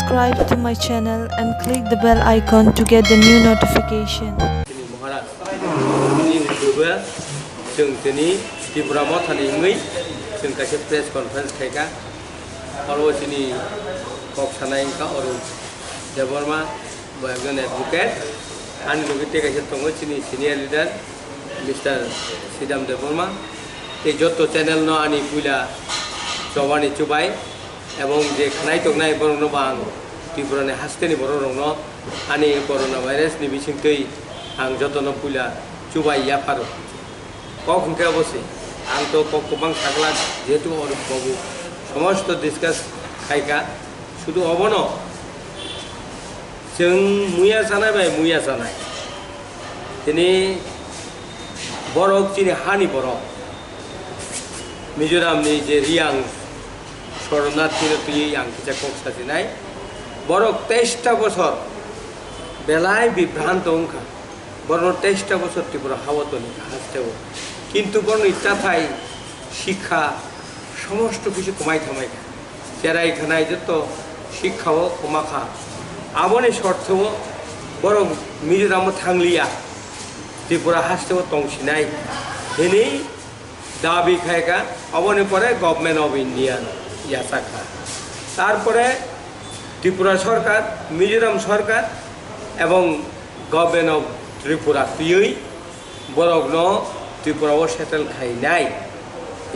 subscribe to my channel and click the bell icon to get the new notification. जों दिनै त्रिपुरायाव थानाय जों खायसे प्रेस कनफारेन्स खायगा आरो दिनै कक सानाय का अरुण देबबर्मा बयगन एडवोकेट आंनि लोगोसे खायसे दङ दिनै senior leader mister Shriram Debbarma এই যত চ্যানেল ন आंनि पुला जवानी चुबाय এবং যে খানাय तगनाय बरनो बां त्रिपुरानि हास्टेनि बरनो आंनि करona भाइरासनि बिथिंयै आं जतन पुला चुबाय याफार कक हुंखे अबसे आं तो कक गोबां थागला जेहेतु अरुण बाबू समस्त डिसकास खायगा शुधु अबन जों मुया जानाय बाय मुया जानाय दिनै बरक दिनै हानि बरक मिजोरामनि जे रियां शरणार्थी आं किसा कक साजिनाय बरक 23टा बছর बेलाय बिभ्रांत अंका बरन 23टा बছর त्रिपुरा हावतनि हास्तेव किन्तु बरन इत्याथाय शिक्षा समस्त किछु कमाय थामाय जेराय खानाय जत शिक्षाओ कमाखा आबनि शर्तव बरक मिजोराम थांलिया त्रिपुरा हास्तेव तंसिनाय दिनै दाबी खायगा अबनि परे गवर्नमेंट ऑफ इंडिया यासाखा तारपरे त्रिपुरा सरकार मिजोराम सरकार एवं गवर्नमेंट ऑफ त्रिपुरा पियै बरकनो त्रिपुराव सेटल खायनाय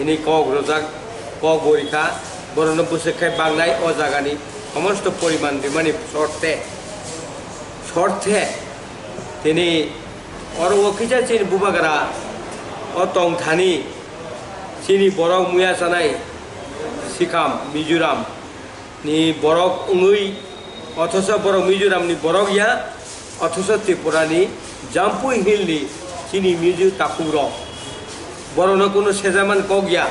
इनि कक रजाक कक बरिखा बरनो बुसेखाय बांनाय अ जागानि समस्त परिमाण बिमानि शर्ते दिनै अर वखिजा चिन बुबागारा अ तंथानि चिनी बरक मुया जानाय सिकाम मिजोराम नि बरक उङै अथच बरक मिजोरामनि बरक या अथच त्रिपुरानि जाम्पुई हिलनि चिनी मिजो ताकुर बरनो कुनो सेजामान कगिया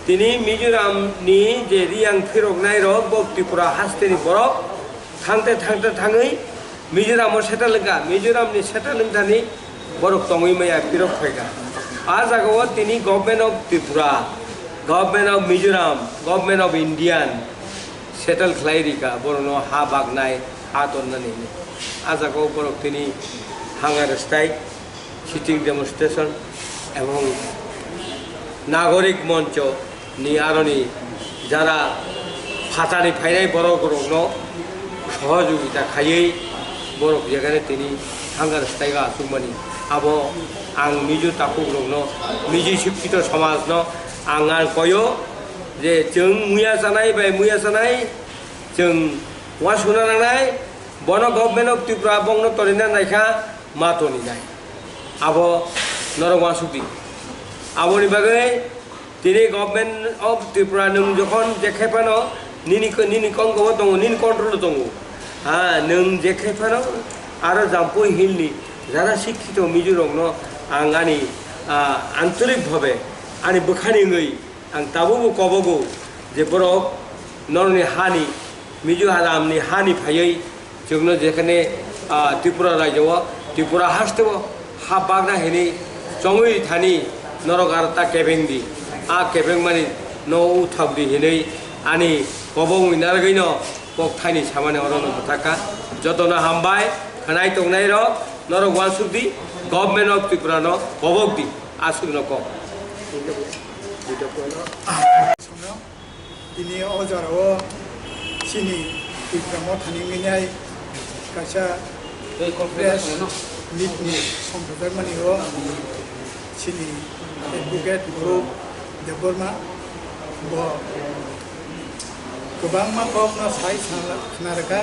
दिनै मिजोरामनि जे रियां फिरकनाय रक बक त्रिपुरा हास्तेनि बरक थांते थांते थाङै मिजोरामाव सेटेलगा मिजोरामनि सेटेलंथानि बरक तङै मैया फिरक फैगा आ जागाव दिनै government of Tripura government of Mizoram government of Indian settle खालायरिका बरनो हा बागनाय हा तन्नानै आ जागाव बरक दिनै हांगार स्ट्राइक सिटिंग डेमनस्ट्रेशन एवं नागरिक मंच नि आरनि जारा फाटानि फायनाय बरकरनो सहयोगिता खायै बरक जायगानि दिनै हांगार स्ट्राइक आसुमानि अब आं मिजो ताकुरनो मिजो शिक्षित समाजनो आं कयो जे जों मुया जानाय बाय मुया जानाय जों वा सुना नांनाय बन गवर्नमेंट ऑफ त्रिपुरा बंनो तरिना नायखा मातनि नाय अब नरवा सुबि आबनि बागै दिनै गवर्नमेंट ऑफ त्रिपुरा नों जखन जेखायफानो निनि कंगो दङ निनि कंट्रोल दङ हा नों जेखायफानो आरो जाम्पु हिलनि जारा शिक्षित मिजोरामनो आं आंनि आन्तरिक भावे आंनि बोखानिङै आं दाबो कबगौ जे बरक नरनि हानि मिजो हारामनि हानि फायै जोंनो जेखाने त्रिपुरा राज्योआव त्रिपुरा हास्तेव हा बागना हेनि जङै थानि नरक आरता केबेंदि आ केबें मानि न उथाबदि हेनै आंनि कबौ इनारगैनो कक थाइनि सामाने अरनो बुथाका जतनो हामबाय खानाय तंनाय र नरक वासुबदि गवर्नमेंट ऑफ त्रिपुरा न कबगदि आसुगनो कक दिनै अजाराव चिनी त्रिपुरायाव थानाय गासा प्रेस मिटनि सम्प्रदाय मानिव चिनी एडवोकेट ग्रुप देबबर्मा गोबां मा ककनो साइ खानारका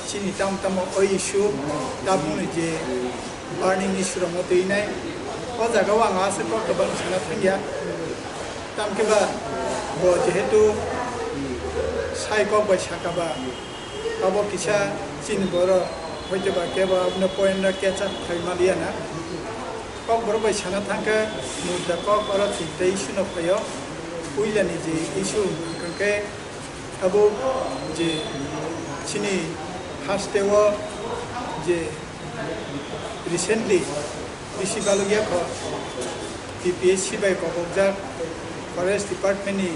चिनी ताम ताम इस्यु दाबुनि जे बार्निं इस्युराव दैनाय अ जागाव आं आसो गोबां साना थांगिया तामकेबा जेहेतु साइक बैसाखाबा अब किसा चिन बर हयतोबा केबा अपने पॉइंट केचा थाइमालिया ना कक बर बैसाना थांके मुदा कक और चिंता इस्यु न फयो उइलानि जे इस्यु कंके अब जे चिनी हास्तेव जे रिसेंटली बिसि बालुगिया ख टीपीएससी बाय ककजाक फरेस्ट डिपार्टमेंट नि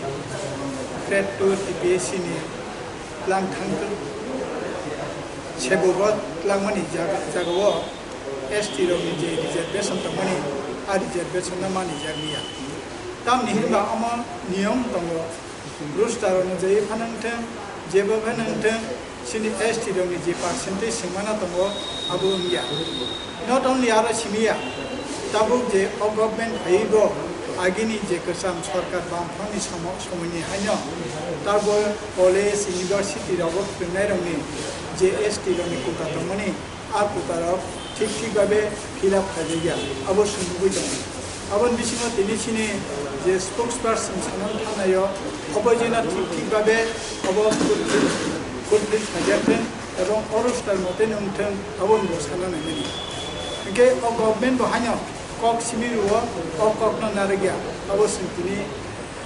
ग्रेड 2 टीपीएससी नि lang thangkel sebobot lang mani jagawo ST ro ni je reservation to mani a reservation na mani jagniya tam ni ba ama niyom tongo rooster অনুযায়ী ফানাংথেं जेबो फानांथें sini ST ro ni je percentage singmana tongo abo india not only ara simiya tabuk je government haibo agini je kasam sarkar bamphani samoni haino tarbo college university robo prenai roni je ST ro ni kuta tomani ar kutaro ঠিক ভাবে fill up হয়ে গিয়া অবশ্যই বুঝি দং আবন বিসিনো তিনি সিনি যে spokesperson Sanam থানায় অবজেনা ঠিক ভাবে কমপ্লিট হয়েছেন এবং অরস্টার মতে নংথেন আবন বসানো নাইনি একে গভর্নমেন্ট বহাইনো কক সিমিরুও কক নারে গিয়া অবশ্যই তিনি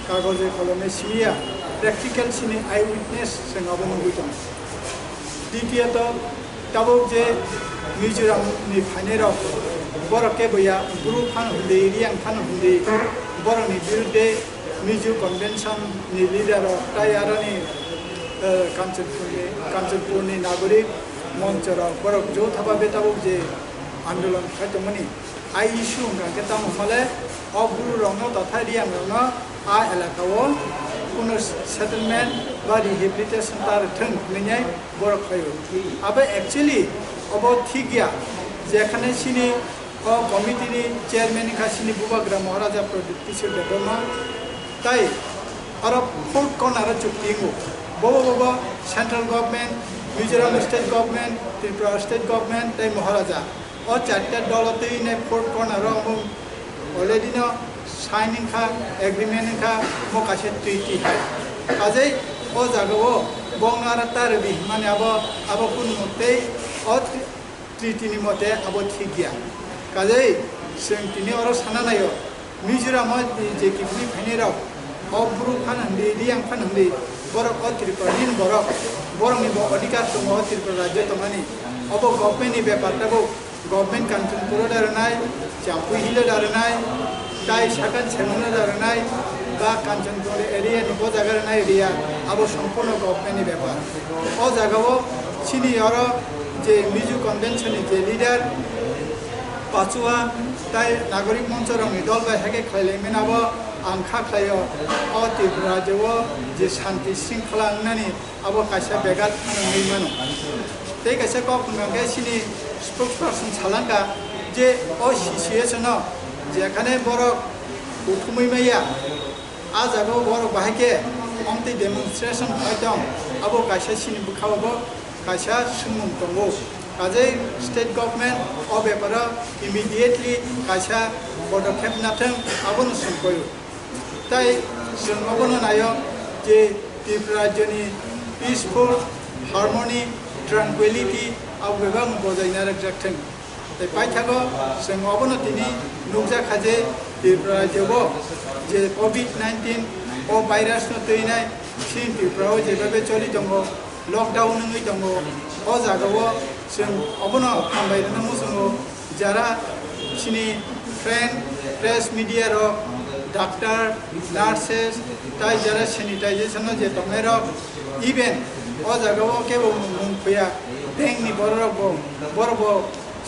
কাগজে কলমে সিমিয়া প্র্যাকটিক্যাল সিনি আই উইটনেস जों আবন বুঝি দং দ্বিতীয়ত তাবক যে Mizoram ni phainero borok ke boya guru phan hunde riang phan hunde borok ni birde mizu convention ni leader tai arani kanchanpur ni nagorik monchara borok jo thaba betabok je andolon khaitomani ai issue nga ke tam male oburu rongno totha riang rongno a elakao কোনো settlement বা rehabilitation তার থং নিয়াই borok khayo abe actually of ঠিক গিয়া যেখানে সিনি কমিটির chairman খাসিনি বুবাগ্রা মহারাজা প্রদীপ কিশোর দেববর্মা তাই আর ফোর্ট কর্নার চুক্তিঙ্গু বব central government Mizoram state government Tripura state government তাই মহারাজা ও চারটা দলতেই নে ফোর্ট কর্নার অলরেডি সাইনিং খা এগ্রিমেন্ট খা মকাশে ট্রিটি হয় কাজেই ও জায়গাও বংনারা তার বি মানে আবো কোন মতেই treaty mate abo thik gya kajai sing tini oro sana nayo mizoram je kipni phainera obru phan handi riang phan handi borok tripura din borok ni bo adhikar tomo tripura rajya tomani abo government ni byapar tabo government Kanchanpur daranai Champu Hill daranai tai sakan chemona daranai ba Kanchanpur area ni bo jagar na area abo সম্পূর্ণ government ni byapar o jagao chini oro যে মিজু কনভেনশনের যে leader Pachuca তাই নাগরিক মঞ্চ রঙে দল বা হেকে খাইলে মেনাব আংখা খাইও অ ত্রিপুরা যে শান্তি শৃঙ্খলা আননানি আবো কাইসা বেগাত খানাই মানো তাই কাইসা কখনকে সিনি স্পোকসপারসন সালাঙ্কা যে অ সিচুয়েশন যেখানে বড় উঠুमै মাইয়া আ জায়গাও বড় বাহাইকে অন্তি ডেমনস্ট্রেশন খাইদম আবো কাইসা সিনি বুখাবো কাইসা সুমুং দंगो কাজে স্টেট গভর্নমেন্ট অ ব্যাপারে ইমিডিয়েটলি কাইসা পদক্ষেপ নাথেं আবনো সুকয়ো তাই जों আবনো নাयो যে ত্রিপুরা রাজ্যনি পিসফুল হারমনি ট্রাঙ্কুইলিটি আব गोबां बजायना राखथों তাই পাইথাগো जों আবনো তিনি নুকজা খাজে ত্রিপুরা রাজ্যবো যে কোভিড-19 ও ভাইরাস ন তৈনাय সিন ত্রিপুরাও যেভাবে চলি দङ লকডাউন नङै दङ अ जागावो जों अबनो हामबायनो मोजोङो जारा सिनि फ्रेंड प्रेस मीडिया रो डॉक्टर नार्सेस ताई जारा सैनिटाइजेशन जे तमेरो इवेन अ जागावो केबो मुंफैया बैंक नि बरबो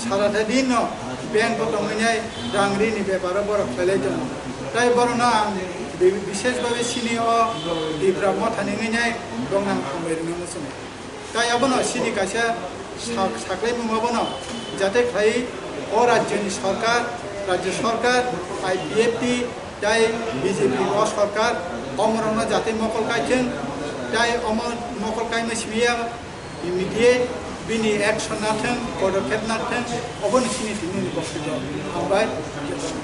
साराथा दिन बैंक को तमैनाय रांग्रि नि बेपार बरफ फैलाय दङ ताई बरना বিশেষভাবে সিনি অ ত্রিপুরা মথানিङैनाय दंनां हामबायनो मोजोङो তাই আবনো সিনি কাইসা সাকলাই মুমাবনো যাতে খাই ও রাজ্যনি সরকার রাজ্য সরকার আইপিএফটি তাই বিজেপি ও সরকার অমরনা যাতে মকল কাইছেন তাই মকল কাইমে সিমিয়া ইমিডিয়েট বিনি অ্যাকশন নাথেं পদক্ষেপ নাথেं অবন সিনি তিনি বক্তব্য হামবাय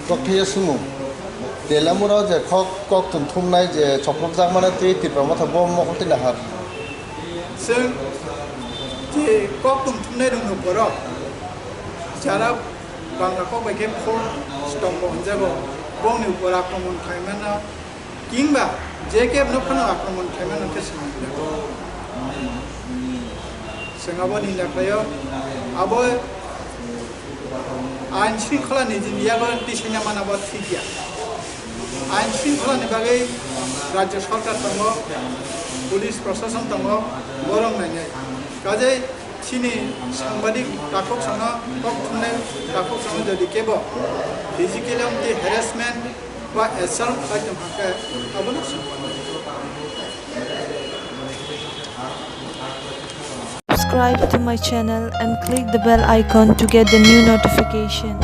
বক্তব্য সুমু তেলামুরাও যে কক তুমথুমনাय যে চক্রজাক মানে ত্রিপুরা মথা বম মকলতিনা হার जों যে কক তুমথুমनाय दङ बर' যারা বাংলা কক বাইকে ফোর স্তম্ভ হনজাগো বংनि উপর আক্রমণ খাইমানা কিংবা যে কে নফানো আক্রমণ খাইমানা কেসে जोंहाबो निलाखायो आबो आइन शृंखलानि जिनियाबो दिसायना मानाबो ठीक गैया आइन शृंखलानि बागै राज्य सरकार दङ পুলিশ প্রশাসন দङ বরং নাইনাই কাজে চিনি সাংবাদিক তাকক সঙ্গ কক থুনাय তাকক সঙ্গ যদি কেব ফিজিক্যালি আমতি হ্যারাসমেন্ট বা এসাল্ট একদম হাকে আবনো Subscribe to my channel and click the bell icon to get the new notification.